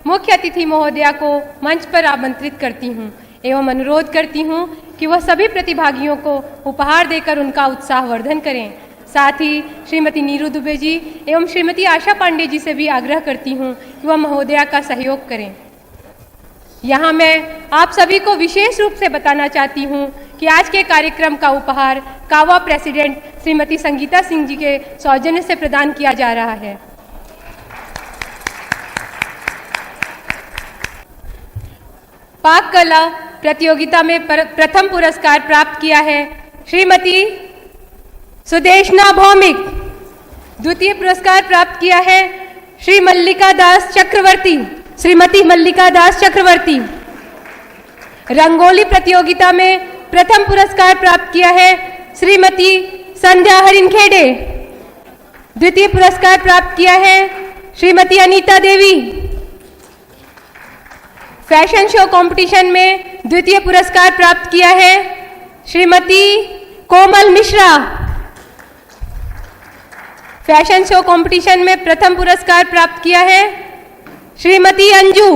मुख्य अतिथि महोदया को मंच पर आमंत्रित करती हूँ एवं अनुरोध करती हूँ कि वह सभी प्रतिभागियों को उपहार देकर उनका उत्साहवर्धन करें। साथ ही श्रीमती नीरू दुबे जी एवं श्रीमती आशा पांडे जी से भी आग्रह करती हूँ कि वह महोदया का सहयोग करें। यहाँ मैं आप सभी को विशेष रूप से बताना चाहती हूँ कि आज के कार्यक्रम का उपहार कावा प्रेसिडेंट श्रीमती संगीता सिंह जी के सौजन्य से प्रदान किया जा रहा है। पाक कला प्रतियोगिता में प्रथम पुरस्कार प्राप्त किया है श्रीमती सुदेशना भौमिक। द्वितीय पुरस्कार प्राप्त किया है श्री मल्लिका दास चक्रवर्ती, श्रीमती मल्लिका दास चक्रवर्ती। रंगोली प्रतियोगिता में प्रथम पुरस्कार प्राप्त किया है श्रीमती संध्या हरिनखेड़े। द्वितीय पुरस्कार प्राप्त किया है Shrimati Anita Devi. Fashion show competition में द्वितीय पुरस्कार प्राप्त किया है श्रीमती कोमल मिश्रा। फैशन शो कंपटीशन में प्रथम पुरस्कार प्राप्त किया है श्रीमती अंजू।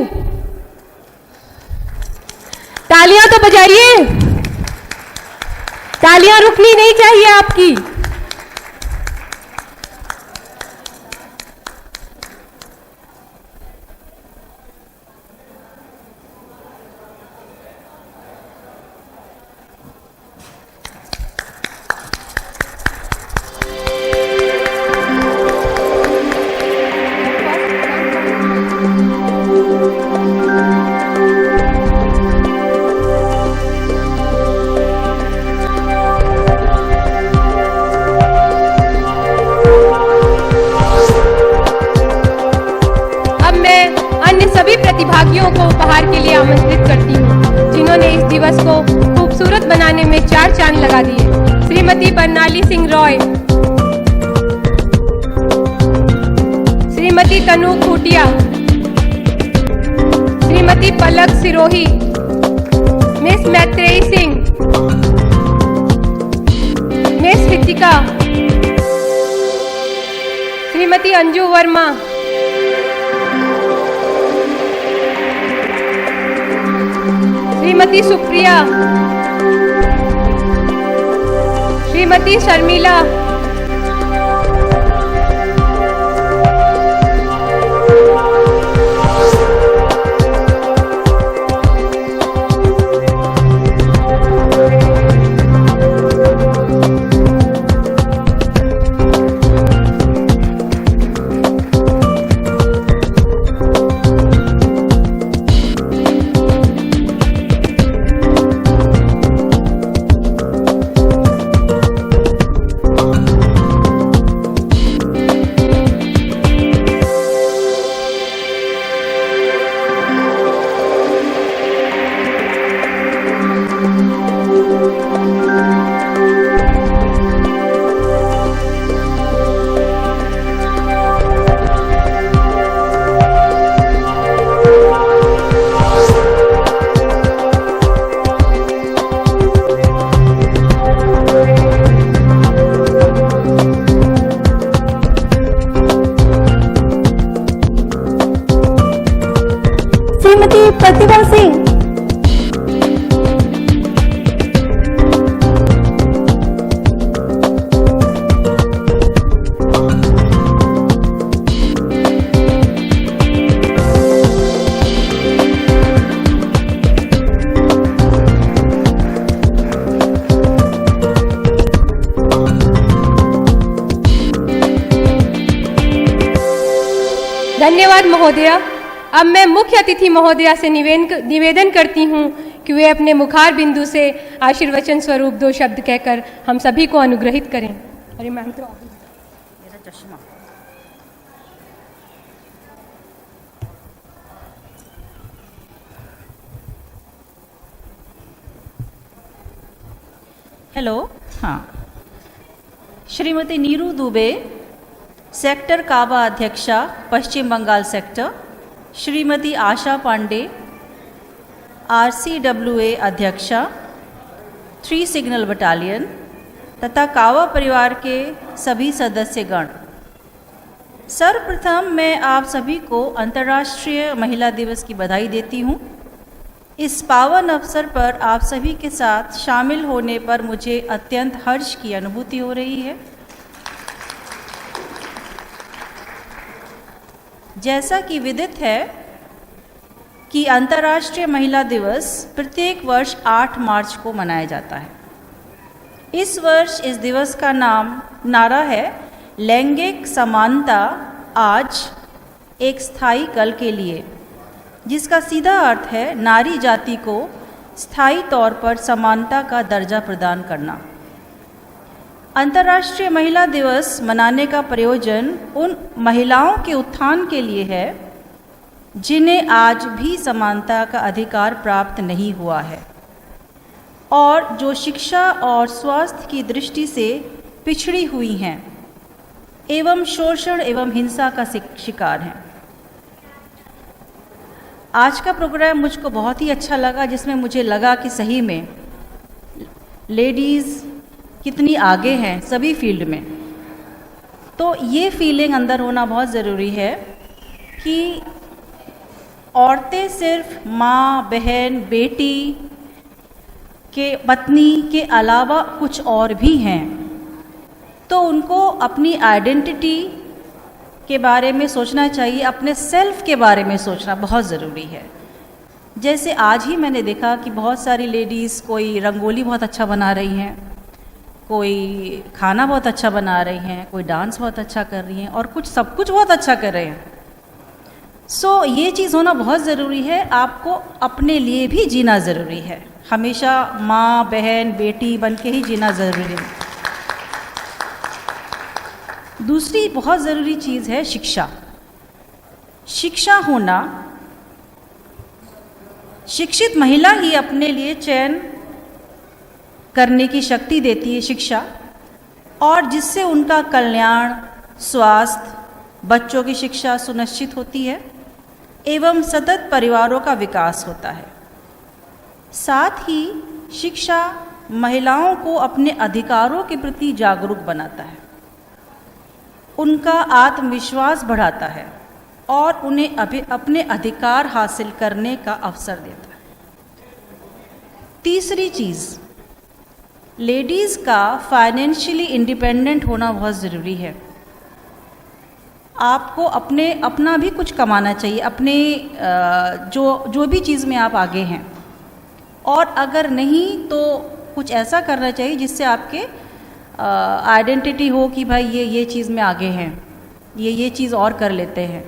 तालियां तो बजाइए, तालियां रुकनी नहीं चाहिए आपकी। प्रतिभागियों को उपहार के लिए आमंत्रित करती हूँ जिन्होंने इस दिवस को खूबसूरत बनाने में 4 चांद लगा दिए। श्रीमती बरनाली सिंह रॉय, श्रीमती तनु खूटिया, श्रीमती पलक सिरोही, मिस मैत्रेयी सिंह, मिस रितिका, श्रीमती अंजू वर्मा, श्रीमती सुप्रिया, श्रीमती शर्मिला, श्रीमती प्रतिभा सिंह, धन्यवाद महोदया। अब मैं मुख्य अतिथि महोदया से निवेदन करती हूँ कि वे अपने मुखार बिंदु से आशीर्वचन स्वरूप 2 शब्द कहकर हम सभी को अनुग्रहित करें। अरे मैम तो मेरा चश्मा। हेलो, हाँ, श्रीमती नीरू दुबे, सेक्टर काबा अध्यक्षा, पश्चिम बंगाल सेक्टर। श्रीमती आशा पांडे, RCWA अध्यक्षा 3 सिग्नल बटालियन तथा कावा परिवार के सभी सदस्यगण, सर्वप्रथम मैं आप सभी को अंतर्राष्ट्रीय महिला दिवस की बधाई देती हूँ। इस पावन अवसर पर आप सभी के साथ शामिल होने पर मुझे अत्यंत हर्ष की अनुभूति हो रही है। जैसा कि विदित है कि अंतर्राष्ट्रीय महिला दिवस प्रत्येक वर्ष 8 मार्च को मनाया जाता है। इस वर्ष इस दिवस का नारा है लैंगिक समानता आज एक स्थायी कल के लिए, जिसका सीधा अर्थ है नारी जाति को स्थायी तौर पर समानता का दर्जा प्रदान करना। अंतर्राष्ट्रीय महिला दिवस मनाने का प्रयोजन उन महिलाओं के उत्थान के लिए है जिन्हें आज भी समानता का अधिकार प्राप्त नहीं हुआ है और जो शिक्षा और स्वास्थ्य की दृष्टि से पिछड़ी हुई हैं एवं शोषण एवं हिंसा का शिकार हैं। आज का प्रोग्राम मुझको बहुत ही अच्छा लगा, जिसमें मुझे लगा कि सही में लेडीज़ कितनी आगे हैं सभी फील्ड में। तो ये फीलिंग अंदर होना बहुत ज़रूरी है कि औरतें सिर्फ माँ, बहन, बेटी के पत्नी के अलावा कुछ और भी हैं, तो उनको अपनी आइडेंटिटी के बारे में सोचना चाहिए, अपने सेल्फ के बारे में सोचना बहुत ज़रूरी है। जैसे आज ही मैंने देखा कि बहुत सारी लेडीज़, कोई रंगोली बहुत अच्छा बना रही हैं, कोई खाना बहुत अच्छा बना रही हैं, कोई डांस बहुत अच्छा कर रही हैं और सब कुछ बहुत अच्छा कर रहे हैं। सो ये चीज़ होना बहुत ज़रूरी है। आपको अपने लिए भी जीना ज़रूरी है, हमेशा माँ, बहन, बेटी बन के ही जीना ज़रूरी है। दूसरी बहुत ज़रूरी चीज़ है शिक्षा। शिक्षा होना, शिक्षित महिला ही अपने लिए चयन करने की शक्ति देती है शिक्षा, और जिससे उनका कल्याण, स्वास्थ्य, बच्चों की शिक्षा सुनिश्चित होती है एवं सतत परिवारों का विकास होता है। साथ ही शिक्षा महिलाओं को अपने अधिकारों के प्रति जागरूक बनाता है, उनका आत्मविश्वास बढ़ाता है और उन्हें अपने अधिकार हासिल करने का अवसर देता है। तीसरी चीज़, लेडीज़ का फाइनेंशियली इंडिपेंडेंट होना बहुत ज़रूरी है। आपको अपना भी कुछ कमाना चाहिए, अपने जो भी चीज़ में आप आगे हैं, और अगर नहीं तो कुछ ऐसा करना चाहिए जिससे आपके आइडेंटिटी हो कि भाई ये चीज़ में आगे हैं, ये चीज़ और कर लेते हैं।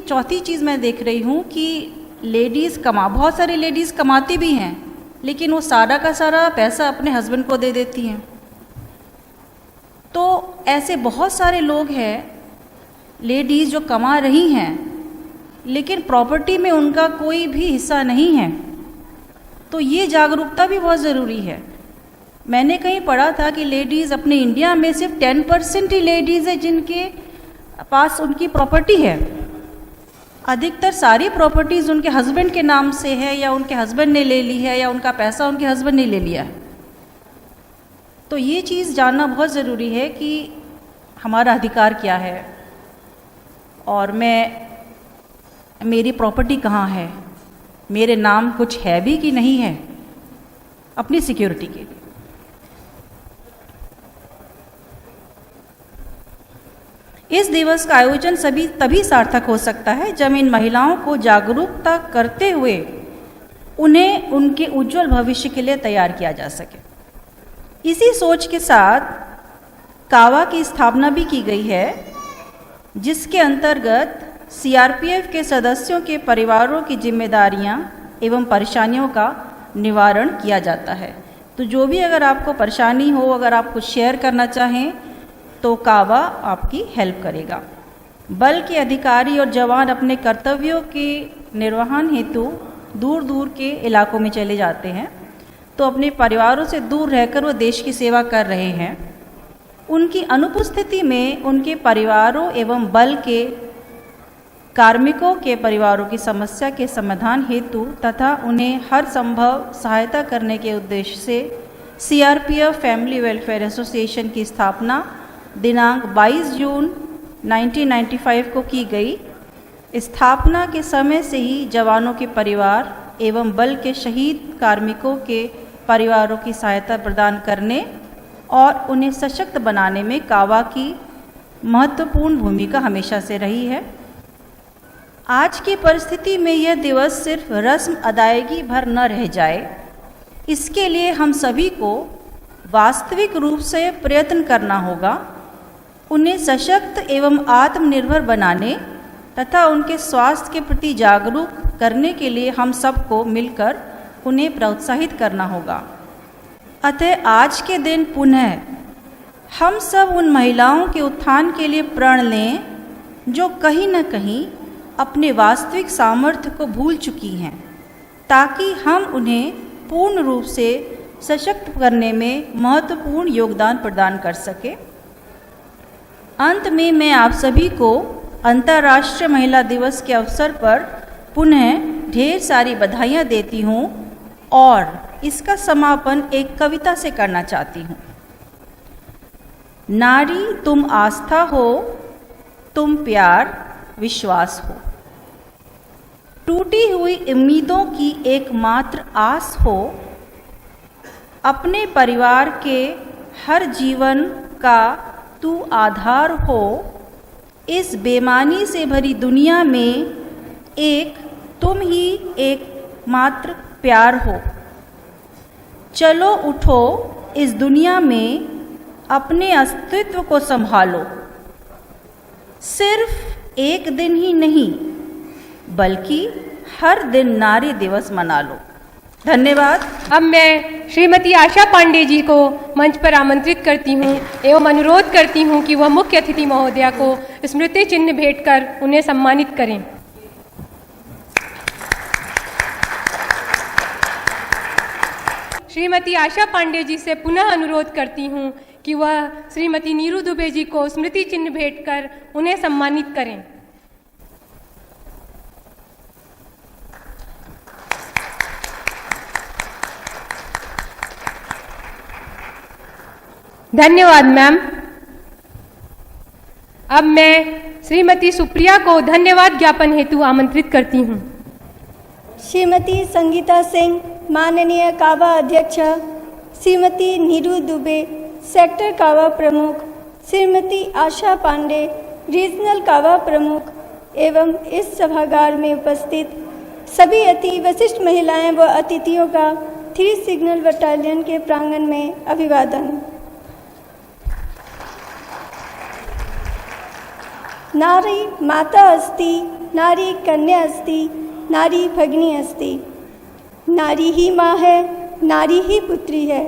चौथी चीज़ मैं देख रही हूँ कि बहुत सारी लेडीज़ कमाती भी हैं, लेकिन वो सारा का सारा पैसा अपने हस्बैंड को दे देती हैं। तो ऐसे बहुत सारे लोग हैं लेडीज़ जो कमा रही हैं लेकिन प्रॉपर्टी में उनका कोई भी हिस्सा नहीं है। तो ये जागरूकता भी बहुत ज़रूरी है। मैंने कहीं पढ़ा था कि लेडीज़ अपने इंडिया में सिर्फ 10% ही लेडीज़ है जिनके पास उनकी प्रॉपर्टी है। अधिकतर सारी प्रॉपर्टीज़ उनके हस्बैंड के नाम से है, या उनके हस्बैंड ने ले ली है, या उनका पैसा उनके हस्बैंड ने ले लिया है। तो ये चीज़ जानना बहुत ज़रूरी है कि हमारा अधिकार क्या है और मेरी प्रॉपर्टी कहाँ है, मेरे नाम कुछ है भी कि नहीं है, अपनी सिक्योरिटी के लिए। इस दिवस का आयोजन तभी सार्थक हो सकता है जब इन महिलाओं को जागरूकता करते हुए उन्हें उनके उज्जवल भविष्य के लिए तैयार किया जा सके। इसी सोच के साथ कावा की स्थापना भी की गई है, जिसके अंतर्गत CRPF के सदस्यों के परिवारों की जिम्मेदारियां एवं परेशानियों का निवारण किया जाता है। तो जो भी अगर आपको परेशानी हो, अगर आप कुछ शेयर करना चाहें तो कावा आपकी हेल्प करेगा। बल के अधिकारी और जवान अपने कर्तव्यों के निर्वहन हेतु दूर दूर के इलाकों में चले जाते हैं, तो अपने परिवारों से दूर रहकर वो देश की सेवा कर रहे हैं। उनकी अनुपस्थिति में उनके परिवारों एवं बल के कार्मिकों के परिवारों की समस्या के समाधान हेतु तथा उन्हें हर संभव सहायता करने के उद्देश्य से सीआरपीएफ फैमिली वेलफेयर एसोसिएशन की स्थापना दिनांक 22 जून 1995 को की गई। स्थापना के समय से ही जवानों के परिवार एवं बल के शहीद कार्मिकों के परिवारों की सहायता प्रदान करने और उन्हें सशक्त बनाने में कावा की महत्वपूर्ण भूमिका हमेशा से रही है। आज की परिस्थिति में यह दिवस सिर्फ रस्म अदायगी भर न रह जाए, इसके लिए हम सभी को वास्तविक रूप से प्रयत्न करना होगा। उन्हें सशक्त एवं आत्मनिर्भर बनाने तथा उनके स्वास्थ्य के प्रति जागरूक करने के लिए हम सबको मिलकर उन्हें प्रोत्साहित करना होगा। अतः आज के दिन पुनः हम सब उन महिलाओं के उत्थान के लिए प्रण लें जो कहीं न कहीं अपने वास्तविक सामर्थ्य को भूल चुकी हैं, ताकि हम उन्हें पूर्ण रूप से सशक्त करने में महत्वपूर्ण योगदान प्रदान कर सके। अंत में मैं आप सभी को अंतर्राष्ट्रीय महिला दिवस के अवसर पर पुनः ढेर सारी बधाइयाँ देती हूँ और इसका समापन एक कविता से करना चाहती हूँ। नारी तुम आस्था हो, तुम प्यार विश्वास हो, टूटी हुई उम्मीदों की एकमात्र आस हो, अपने परिवार के हर जीवन का तू आधार हो, इस बेमानी से भरी दुनिया में एक तुम ही एक मात्र प्यार हो। चलो उठो इस दुनिया में अपने अस्तित्व को संभालो, सिर्फ एक दिन ही नहीं बल्कि हर दिन नारी दिवस मना लो। धन्यवाद। अब मैं श्रीमती आशा पांडे जी को मंच पर आमंत्रित करती हूँ एवं अनुरोध करती हूँ कि वह मुख्य अतिथि महोदया को स्मृति चिन्ह भेंट कर उन्हें सम्मानित करें। श्रीमती आशा पांडे जी से पुनः अनुरोध करती हूँ कि वह श्रीमती नीरू दुबे जी को स्मृति चिन्ह भेंट कर उन्हें सम्मानित करें। धन्यवाद मैम। अब मैं श्रीमती सुप्रिया को धन्यवाद ज्ञापन हेतु आमंत्रित करती हूँ। श्रीमती संगीता सिंह माननीय कावा अध्यक्ष, श्रीमती नीरू दुबे सेक्टर कावा प्रमुख, श्रीमती आशा पांडे रीजनल कावा प्रमुख एवं इस सभागार में उपस्थित सभी अति वरिष्ठ महिलाएं व अतिथियों का 3 सिग्नल बटालियन के प्रांगण में अभिवादन। नारी माता अस्ति, नारी कन्या अस्ति, नारी भगिनी अस्ति। नारी ही माँ है, नारी ही पुत्री है,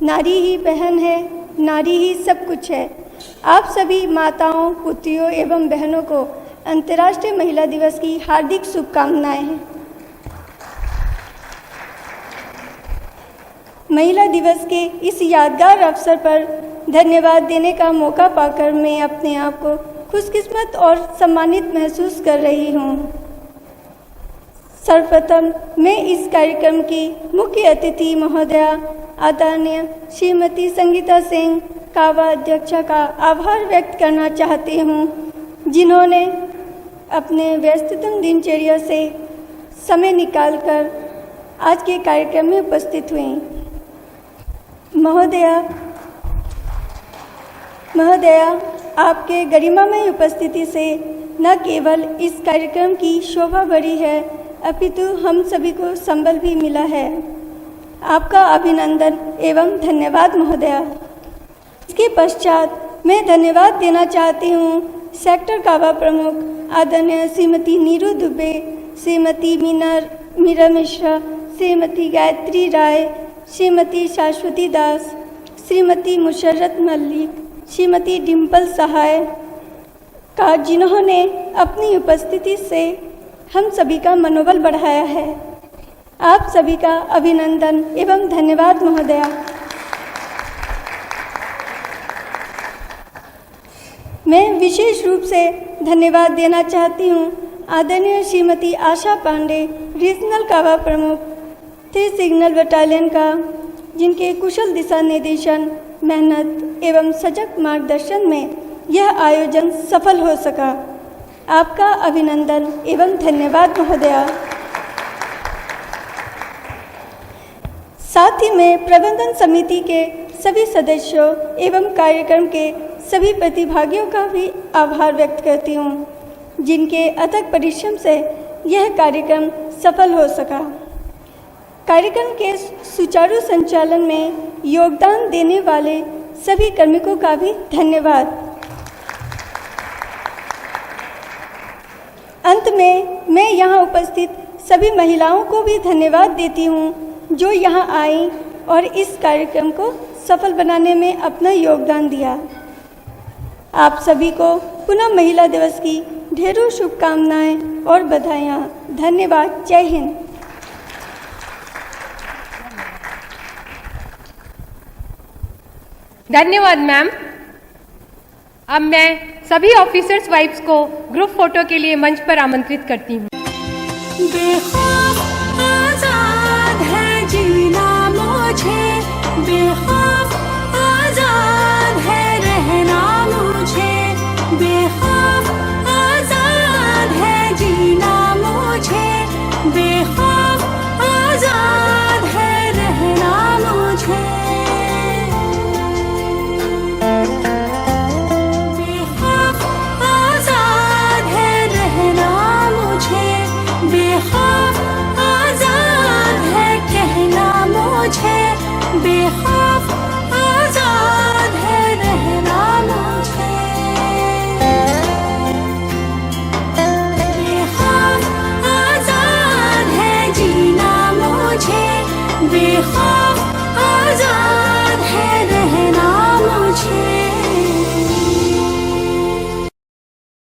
नारी ही बहन है, नारी ही सब कुछ है। आप सभी माताओं, पुत्रियों एवं बहनों को अंतर्राष्ट्रीय महिला दिवस की हार्दिक शुभकामनाएं हैं। महिला दिवस के इस यादगार अवसर पर धन्यवाद देने का मौका पाकर मैं अपने आप को खुशकिस्मत और सम्मानित महसूस कर रही हूँ। सर्वप्रथम मैं इस कार्यक्रम की मुख्य अतिथि महोदया आदरणीय श्रीमती संगीता सिंह कावा अध्यक्षा का आभार व्यक्त करना चाहती हूँ, जिन्होंने अपने व्यस्ततम दिनचर्या से समय निकालकर आज के कार्यक्रम में उपस्थित हुई। महोदया आपके गरिमामय उपस्थिति से न केवल इस कार्यक्रम की शोभा बढ़ी है, अपितु हम सभी को संबल भी मिला है। आपका अभिनंदन एवं धन्यवाद महोदया। इसके पश्चात मैं धन्यवाद देना चाहती हूँ सेक्टर कावा प्रमुख आदरणीय श्रीमती नीरू दुबे, श्रीमती मीरा मिश्रा, श्रीमती गायत्री राय, श्रीमती शाश्वती दास, श्रीमती मुशर्रत मल्लिक, श्रीमती डिम्पल सहाय का, जिन्होंने अपनी उपस्थिति से हम सभी का मनोबल बढ़ाया है। आप सभी का अभिनंदन एवं धन्यवाद महोदया। मैं विशेष रूप से धन्यवाद देना चाहती हूँ आदरणीय श्रीमती आशा पांडे, रीजनल कावा प्रमुख 3 सिग्नल बटालियन का, जिनके कुशल दिशा निर्देशन, मेहनत एवं सजग मार्गदर्शन में यह आयोजन सफल हो सका। आपका अभिनंदन एवं धन्यवाद महोदया। साथ ही मैं प्रबंधन समिति के सभी सदस्यों एवं कार्यक्रम के सभी प्रतिभागियों का भी आभार व्यक्त करती हूँ, जिनके अथक परिश्रम से यह कार्यक्रम सफल हो सका। कार्यक्रम के सुचारू संचालन में योगदान देने वाले सभी कार्मिकों का भी धन्यवाद। अंत में मैं यहाँ उपस्थित सभी महिलाओं को भी धन्यवाद देती हूँ, जो यहाँ आई और इस कार्यक्रम को सफल बनाने में अपना योगदान दिया। आप सभी को पुनः महिला दिवस की ढेरों शुभकामनाएं और बधाइयाँ। धन्यवाद। जय हिंद। धन्यवाद मैम। अब मैं सभी ऑफिसर्स वाइफ्स को ग्रुप फोटो के लिए मंच पर आमंत्रित करती हूँ। बेखौफ आजाद है जीना मुझे, बेखौफ आजाद है रहना मुझे, बेखौफ आजाद है जीना मुझे, बेखौफ आजाद है रहना मुझे। बेखौफ आजाद है रहना मुझे, बेखौफ आजाद है कहना मुझे, बेखौफ आजाद है रहना मुझे। बेखौफ आजाद है जीना मुझे, बेखौफ